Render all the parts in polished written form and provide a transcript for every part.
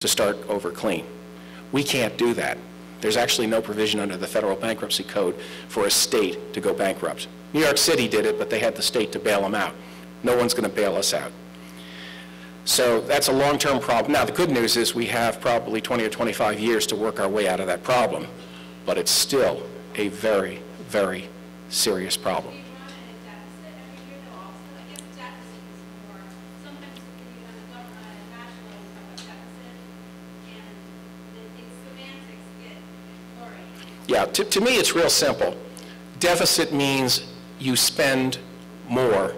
to start over clean. We can't do that. There's actually no provision under the federal bankruptcy code for a state to go bankrupt. New York City did it, but they had the state to bail them out. No one's going to bail us out. So that's a long-term problem. Now, the good news is we have probably 20 or 25 years to work our way out of that problem, but it's still a very, very serious problem. Yeah, to me it's real simple. Deficit means you spend more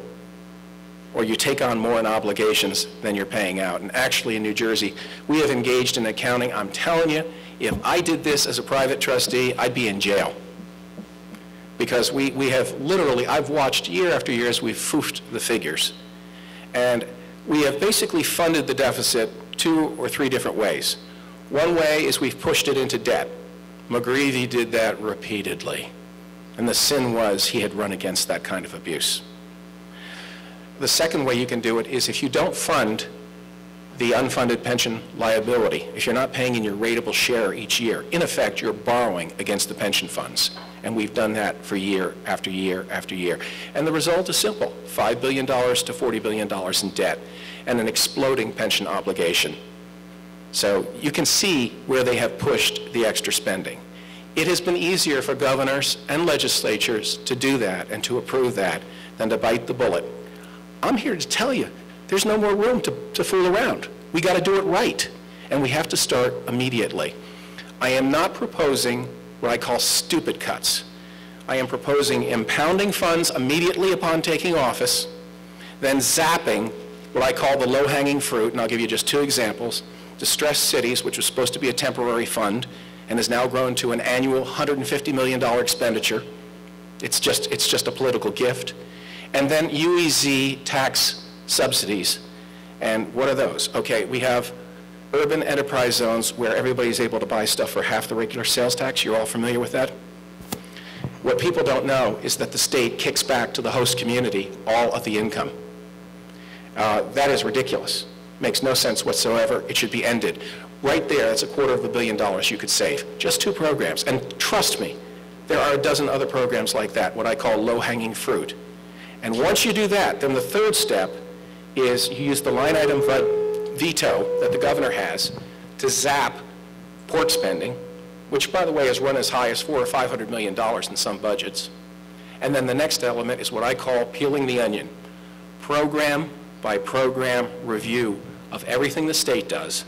or you take on more in obligations than you're paying out. And actually in New Jersey, we have engaged in accounting. I'm telling you, if I did this as a private trustee, I'd be in jail. Because we have literally, I've watched year after year as we've foofed the figures. And we have basically funded the deficit 2 or 3 different ways. One way is we've pushed it into debt. McGreevey did that repeatedly. And the sin was he had run against that kind of abuse. The second way you can do it is if you don't fund the unfunded pension liability, if you're not paying in your rateable share each year, in effect, you're borrowing against the pension funds. And we've done that for year after year after year. And the result is simple, $5 billion to $40 billion in debt and an exploding pension obligation. So you can see where they have pushed the extra spending. It has been easier for governors and legislatures to do that and to approve that than to bite the bullet. I'm here to tell you, there's no more room to fool around. We got to do it right, and we have to start immediately. I am not proposing what I call stupid cuts. I am proposing impounding funds immediately upon taking office, then zapping what I call the low-hanging fruit, and I'll give you just 2 examples. Distressed cities, which was supposed to be a temporary fund, and has now grown to an annual $150 million expenditure. It's just a political gift. And then UEZ tax subsidies. And what are those? Okay, we have urban enterprise zones where everybody's able to buy stuff for half the regular sales tax. You're all familiar with that? What people don't know is that the state kicks back to the host community all of the income. That is ridiculous. Makes no sense whatsoever. It should be ended. Right there, that's $250 million you could save. Just 2 programs. And trust me, there are a dozen other programs like that, what I call low-hanging fruit. And once you do that, then the third step is you use the line item veto that the governor has to zap port spending, which, by the way, has run as high as $400 or $500 million in some budgets. And then the next element is what I call peeling the onion. Program by program review of everything the state does,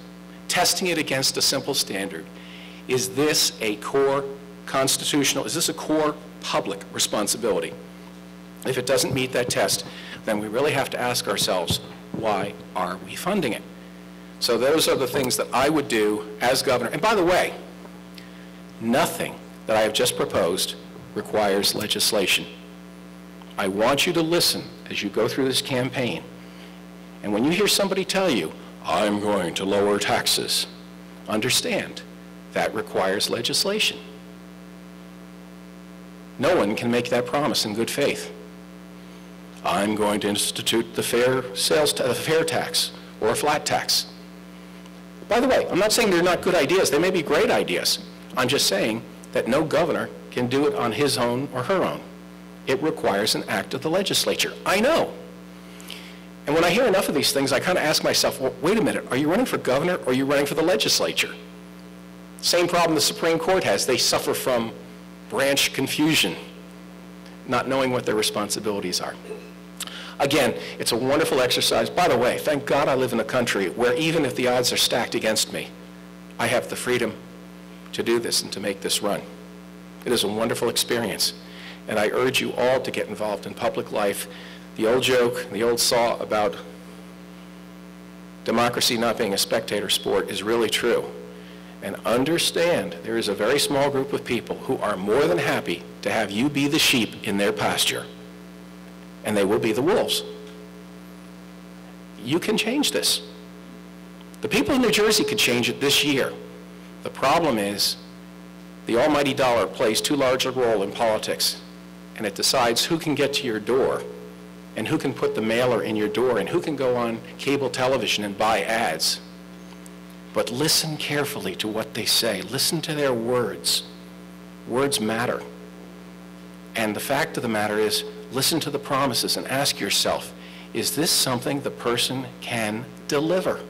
testing it against a simple standard. Is this a core constitutional, is this a core public responsibility? If it doesn't meet that test, then we really have to ask ourselves, why are we funding it? So those are the things that I would do as governor. And by the way, nothing that I have just proposed requires legislation. I want you to listen as you go through this campaign. And when you hear somebody tell you, I'm going to lower taxes, understand that requires legislation. No one can make that promise in good faith. I'm going to institute the fair tax or a flat tax. By the way, I'm not saying they're not good ideas. They may be great ideas. I'm just saying that no governor can do it on his own or her own. It requires an act of the legislature. I know. And when I hear enough of these things, I kind of ask myself, well, wait a minute, are you running for governor or are you running for the legislature? Same problem the Supreme Court has. They suffer from branch confusion, not knowing what their responsibilities are. Again, it's a wonderful exercise. By the way, thank God I live in a country where even if the odds are stacked against me, I have the freedom to do this and to make this run. It is a wonderful experience. And I urge you all to get involved in public life. The old joke, the old saw about democracy not being a spectator sport is really true. And understand there is a very small group of people who are more than happy to have you be the sheep in their pasture. And they will be the wolves. You can change this. The people in New Jersey could change it this year. The problem is the almighty dollar plays too large a role in politics, and it decides who can get to your door and who can put the mailer in your door and who can go on cable television and buy ads. but listen carefully to what they say. Listen to their words. Words matter. And the fact of the matter is, listen to the promises and ask yourself, is this something the person can deliver?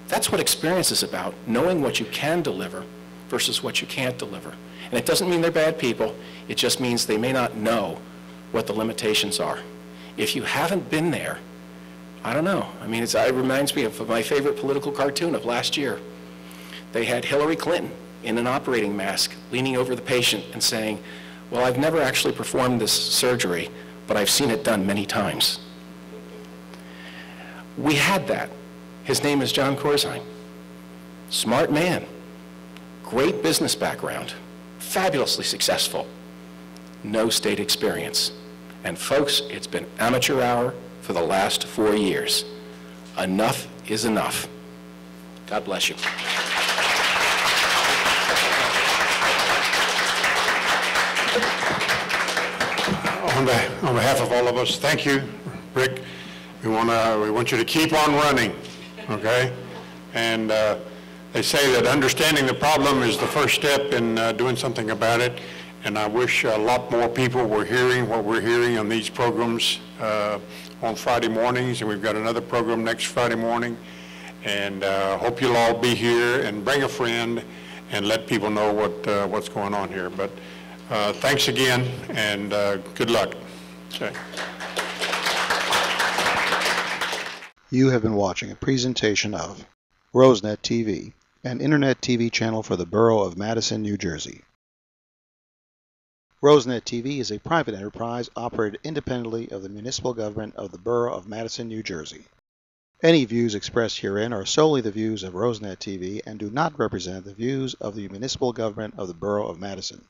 That's what experience is about, knowing what you can deliver versus what you can't deliver. And it doesn't mean they're bad people. It just means they may not know what the limitations are. If you haven't been there, I don't know. I mean, it reminds me of my favorite political cartoon of last year. They had Hillary Clinton in an operating mask leaning over the patient and saying, well, I've never actually performed this surgery, but I've seen it done many times. We had that. His name is John Corzine. Smart man, great business background, fabulously successful, no state experience. And folks, it's been amateur hour for the last 4 years. Enough is enough. God bless you. On behalf of all of us, thank you, Rick. We want you to keep on running, okay? And they say that understanding the problem is the first step in doing something about it. And I wish a lot more people were hearing what we're hearing on these programs on Friday mornings, and we've got another program next Friday morning. And hope you'll all be here and bring a friend and let people know what's going on here. But thanks again, and good luck. Okay. You have been watching a presentation of RoseNet TV, an internet TV channel for the Borough of Madison, New Jersey. RoseNet TV is a private enterprise operated independently of the municipal government of the Borough of Madison, New Jersey. Any views expressed herein are solely the views of RoseNet TV and do not represent the views of the municipal government of the Borough of Madison.